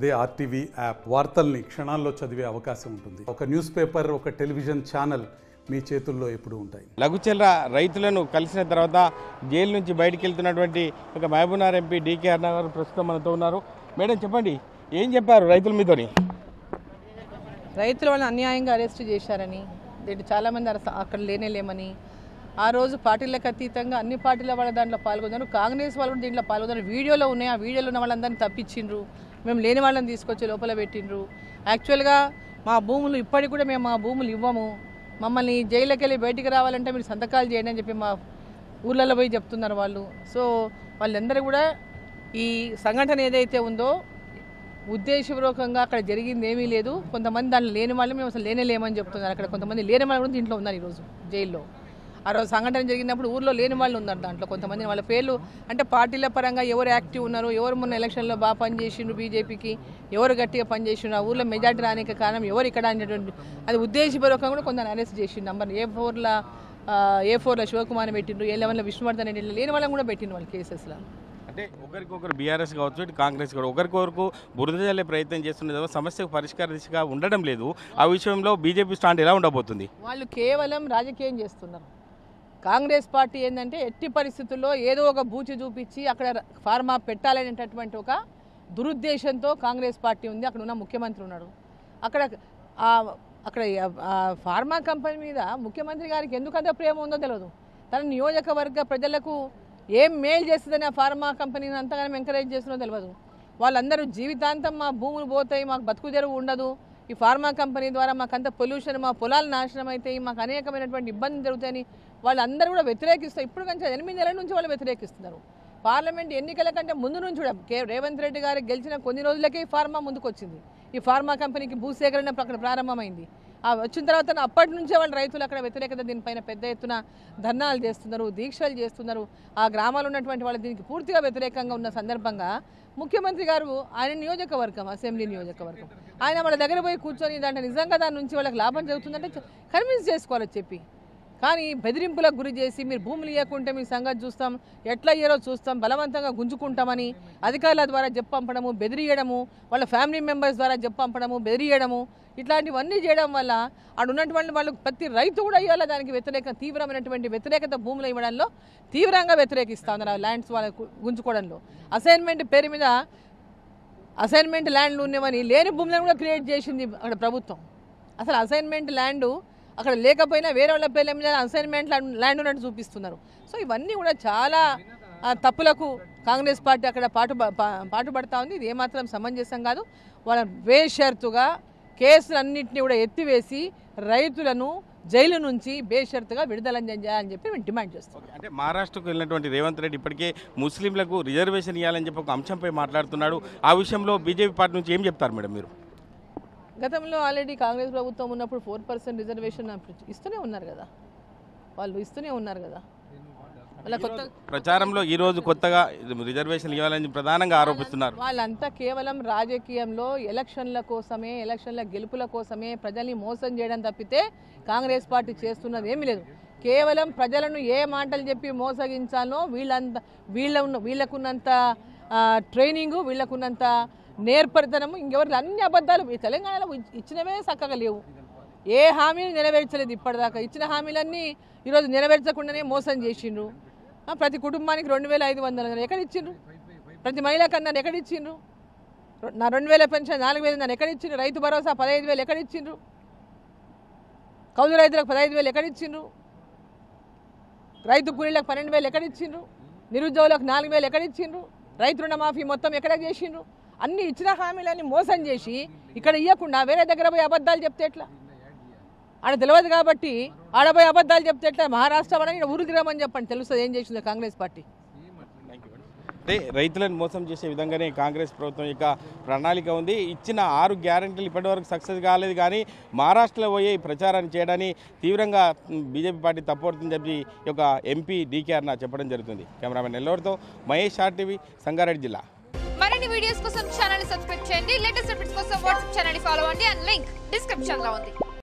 అదే RTV app వార్తల్ని క్షణాల్లో చదివే అవకాశం ఉంటుంది. ఒక న్యూస్ పేపర్, ఒక టెలివిజన్ ఛానల్ మీ చేతుల్లో ఎప్పుడూ ఉంటాయి. లఘుచర్ల రైతులను కలిసిన తర్వాత జైలు నుంచి బయటికి వెళ్తున్నటువంటి ఒక మహబూబ్నగర్ ఎంపీ డీకే అరుణ గారు ప్రస్తుతం మనతో ఉన్నారు. మేడం చెప్పండి, ఏం చెప్పారు రైతుల మీతోని? రైతుల వాళ్ళని అన్యాయంగా అరెస్ట్ చేశారని, చాలామంది అక్కడ లేనేలేమని, ఆ రోజు పార్టీలకు అతీతంగా అన్ని పార్టీల వాళ్ళ దాంట్లో పాల్గొన్నారు. కాంగ్రెస్ వాళ్ళు కూడా దీంట్లో పాల్గొన్నారు. వీడియోలో ఉన్నాయి, ఆ వీడియోలో ఉన్న వాళ్ళందరినీ తప్పించిండ్రు. మేము లేని వాళ్ళని తీసుకొచ్చి లోపల పెట్టిండ్రు. యాక్చువల్గా మా భూములు ఇప్పటికి కూడా మేము మా భూములు ఇవ్వము, మమ్మల్ని జైలుకి వెళ్ళి బయటికి రావాలంటే మీరు సంతకాలు చేయండి అని చెప్పి మా ఊళ్ళల్లో పోయి చెప్తున్నారు వాళ్ళు. సో వాళ్ళందరూ కూడా ఈ సంఘటన ఏదైతే ఉందో ఉద్దేశపూర్వకంగా అక్కడ జరిగింది ఏమీ లేదు. కొంతమంది దాంట్లో లేని వాళ్ళు మేము అసలు లేమని చెప్తున్నారు. అక్కడ కొంతమంది లేని వాళ్ళు కూడా దీంట్లో ఉన్నారు ఈరోజు జైల్లో. ఆ రోజు సంఘటన జరిగినప్పుడు ఊర్లో లేని వాళ్ళు ఉన్నారు దాంట్లో కొంతమంది. వాళ్ళ పేర్లు అంటే పార్టీల పరంగా ఎవరు యాక్టివ్ ఉన్నారు, ఎవరు మొన్న ఎలక్షన్లో బాగా పనిచేసిండ్రు, బీజేపీకి ఎవరు గట్టిగా పనిచేసిండ్రు, ఆ ఊర్లో మెజార్టీ రానికి కారణం ఎవరు ఇక్కడ అనేటువంటి అది ఉద్దేశపూర్వకంగా కూడా కొందరు అరెస్ట్ చేసిండు. నంబర్ ఏ4లో శివకుమార్ పెట్టిండ్రు, ఏ11లో విష్ణువర్ధన్ రెడ్డి, లేని వాళ్ళని కూడా పెట్టిండ్రు వాళ్ళు కేసెస్లో. అంటే ఒకరికొకరు బీఆర్ఎస్ కావచ్చు, ఇటు కాంగ్రెస్ కూడా ఒకరికొకరు బురద జల్లే ప్రయత్నం చేస్తున్నది, సమస్యకు పరిష్కార దిశగా ఉండడం లేదు. ఆ విషయంలో బీజేపీ స్టాండ్ ఎలా ఉండబోతుంది? వాళ్ళు కేవలం రాజకీయం చేస్తున్నారు. కాంగ్రెస్ పార్టీ ఏంటంటే ఎట్టి పరిస్థితుల్లో ఏదో ఒక బూచి చూపించి అక్కడ ఫార్మా పెట్టాలనేటటువంటి ఒక దురుద్దేశంతో కాంగ్రెస్ పార్టీ ఉంది. అక్కడ ఉన్న ముఖ్యమంత్రి ఉన్నాడు. అక్కడ ఫార్మా కంపెనీ మీద ముఖ్యమంత్రి గారికి ఎందుకంత ప్రేమ ఉందో తెలియదు. తన నియోజకవర్గ ప్రజలకు ఏం మేలు చేస్తుందని ఆ ఫార్మా కంపెనీని అంతగానో ఎంకరేజ్ చేస్తుందో తెలియదు. వాళ్ళందరూ జీవితాంతం మా భూములు పోతాయి, మాకు బతుకు తెరువు ఉండదు, ఈ ఫార్మా కంపెనీ ద్వారా మాకంత పొల్యూషన్, మా పొలాలు నాశనం అవుతాయి, మాకు అనేకమైనటువంటి ఇబ్బందులు జరుగుతాయని వాళ్ళందరూ కూడా వ్యతిరేకిస్తారు. ఇప్పుడు కంటే 8 నెలల నుంచి వాళ్ళు వ్యతిరేకిస్తున్నారు. పార్లమెంట్ ఎన్నికల కంటే ముందు నుంచి కూడా రేవంత్ రెడ్డి గారు గెలిచిన కొన్ని రోజులకే ఈ ఫార్మా ముందుకు వచ్చింది. ఈ ఫార్మా కంపెనీకి భూసేకరణ అక్కడ ప్రారంభమైంది. వచ్చిన తర్వాత అప్పటి నుంచే వాళ్ళు రైతులు అక్కడ వ్యతిరేకత దీనిపైన పెద్ద ఎత్తున ధర్నాలు చేస్తున్నారు, దీక్షలు చేస్తున్నారు. ఆ గ్రామాలు ఉన్నటువంటి వాళ్ళు దీనికి పూర్తిగా వ్యతిరేకంగా ఉన్న సందర్భంగా ముఖ్యమంత్రి గారు ఆయన నియోజకవర్గం, అసెంబ్లీ నియోజకవర్గం, ఆయన వాళ్ళ దగ్గర పోయి కూర్చొని దాంట్లో నిజంగా దాని నుంచి వాళ్ళకి లాభం జరుగుతుందంటే కన్విన్స్ చేసుకోవాలని చెప్పి, కానీ బెదిరింపులకు గురి చేసి మీరు భూములు ఇవ్వకుంటే మీ సంగతి చూస్తాం, ఎట్లా ఇయ్యారో చూస్తాం, బలవంతంగా గుంజుకుంటామని అధికారుల ద్వారా చెప్పంపడము, బెదిరియడము, వాళ్ళ ఫ్యామిలీ మెంబర్స్ ద్వారా చెప్పంపడము, బెదిరియడము, ఇట్లాంటివన్నీ చేయడం వల్ల అక్కడ ఉన్నటువంటి వాళ్ళు ప్రతి రైతు కూడా ఇవ్వాలి దానికి తీవ్రమైనటువంటి వ్యతిరేకత భూములు ఇవ్వడంలో తీవ్రంగా వ్యతిరేకిస్తూ ఉన్నారు. ల్యాండ్స్ వాళ్ళకు గుంజుకోవడంలో అసైన్మెంట్ పేరు మీద అసైన్మెంట్ ల్యాండ్లు ఉన్నవని లేని భూములను కూడా క్రియేట్ చేసింది అక్కడ ప్రభుత్వం. అసలు అసైన్మెంట్ ల్యాండు అక్కడ లేకపోయినా వేరే వాళ్ళ పేర్ల మీద అసైన్మెంట్ ల్యాండ్ ఉన్నట్టు చూపిస్తున్నారు. సో ఇవన్నీ కూడా చాలా తప్పులకు కాంగ్రెస్ పార్టీ అక్కడ పాటుపడతా ఉంది. ఇది ఏమాత్రం సమంజసం కాదు. వాళ్ళ బేషరతుగా కేసులన్నింటినీ కూడా ఎత్తివేసి రైతులను జైలు నుంచి బేషరతుగా విడుదల చేయాలని చెప్పి మేము డిమాండ్ చేస్తాం. అంటే మహారాష్ట్రకు వెళ్ళినటువంటి రేవంత్ రెడ్డి ఇప్పటికే ముస్లింలకు రిజర్వేషన్ ఇవ్వాలని చెప్పి ఒక అంశంపై మాట్లాడుతున్నాడు. ఆ విషయంలో బీజేపీ పార్టీ నుంచి ఏం చెప్తారు మేడం మీరు? గతంలో ఆల్రెడీ కాంగ్రెస్ ప్రభుత్వం ఉన్నప్పుడు 4% రిజర్వేషన్ ఇస్తూనే ఉన్నారు కదా, వాళ్ళు ఇస్తూనే ఉన్నారు కదా. వాళ్ళ కొత్త ప్రచారంలో ఈరోజు కొత్తగా రిజర్వేషన్ ఇవ్వాలని ప్రధానంగా ఆరోపిస్తున్నారు. వాళ్ళంతా కేవలం రాజకీయంలో ఎలక్షన్ల కోసమే, ఎలక్షన్ల గెలుపుల కోసమే ప్రజల్ని మోసం చేయడం తప్పితే కాంగ్రెస్ పార్టీ చేస్తున్నది ఏమీ లేదు. కేవలం ప్రజలను ఏ మాటలు చెప్పి మోసగించాలో వీళ్ళకున్నంత ట్రైనింగు, వీళ్ళకున్నంత నేర్పరితనము ఇంకెవరికి అన్ని అబద్ధాలు ఈ తెలంగాణలో ఇచ్చినవే చక్కగా లేవు. ఏ హామీని నెరవేర్చలేదు ఇప్పటిదాకా. ఇచ్చిన హామీలన్నీ ఈరోజు నెరవేర్చకుండానే మోసం చేసిండ్రు. ప్రతి కుటుంబానికి 2500 ఎక్కడ ఇచ్చిండ్రు? ప్రతి మహిళకు అన్నారు ఎక్కడ ఇచ్చిండ్రు? నా 2000 పెన్షన్ 4000 అన్నారు ఎక్కడ ఇచ్చిండ్రు? రైతు భరోసా 15000 ఎక్కడ ఇచ్చిండ్రు? కౌలు రైతులకు 15000 ఎక్కడ ఇచ్చిండ్రు? రైతు కూలీలకు 12000 ఎక్కడ ఇచ్చిండ్రు? నిరుద్యోగులకు 4000 ఎక్కడ ఇచ్చిండ్రు? రైతు రుణమాఫీ మొత్తం ఎక్కడ చేసిండ్రు? అన్ని ఇచ్చిన హామీలన్నీ మోసం చేసి ఇక్కడ ఇవ్వకుండా వేరే దగ్గర పోయి అబద్ధాలు చెప్తే ఎట్లా? ఆడ తెలియదు కాబట్టి ఆడపోయి అబద్ధాలు చెప్తే ఎట్లా? మహారాష్ట్ర వాళ్ళని ఊరు తిరగమని చెప్పండి, తెలుస్తుంది ఏం చేసిందో కాంగ్రెస్ పార్టీ. అంటే రైతులను మోసం చేసే విధంగానే కాంగ్రెస్ ప్రభుత్వం యొక్క ప్రణాళిక ఉంది. ఇచ్చిన 6 గ్యారెంటీలు ఇప్పటివరకు సక్సెస్ కాలేదు, కానీ మహారాష్ట్రలో పోయి ప్రచారాన్ని చేయడాన్ని తీవ్రంగా బీజేపీ పార్టీ తప్పుపడుతుందని చెప్పి ఒక ఎంపీ డీకే అరుణ చెప్పడం జరుగుతుంది. కెమెరామెన్ నెల్లూరుతో మహేష్, ఆర్టీవీ, సంగారెడ్డి జిల్లా. మరిన్ని వీడియోస్ కోసం ఛానల్ సబ్స్క్రైబ్ చేయండి. లేటెస్ట్ అప్డేట్స్ కోసం వాట్సాప్ ఛానల్ ఫాలో అవ్వండి. అండ్ లింక్ డిస్క్రిప్షన్ లో ఉంది.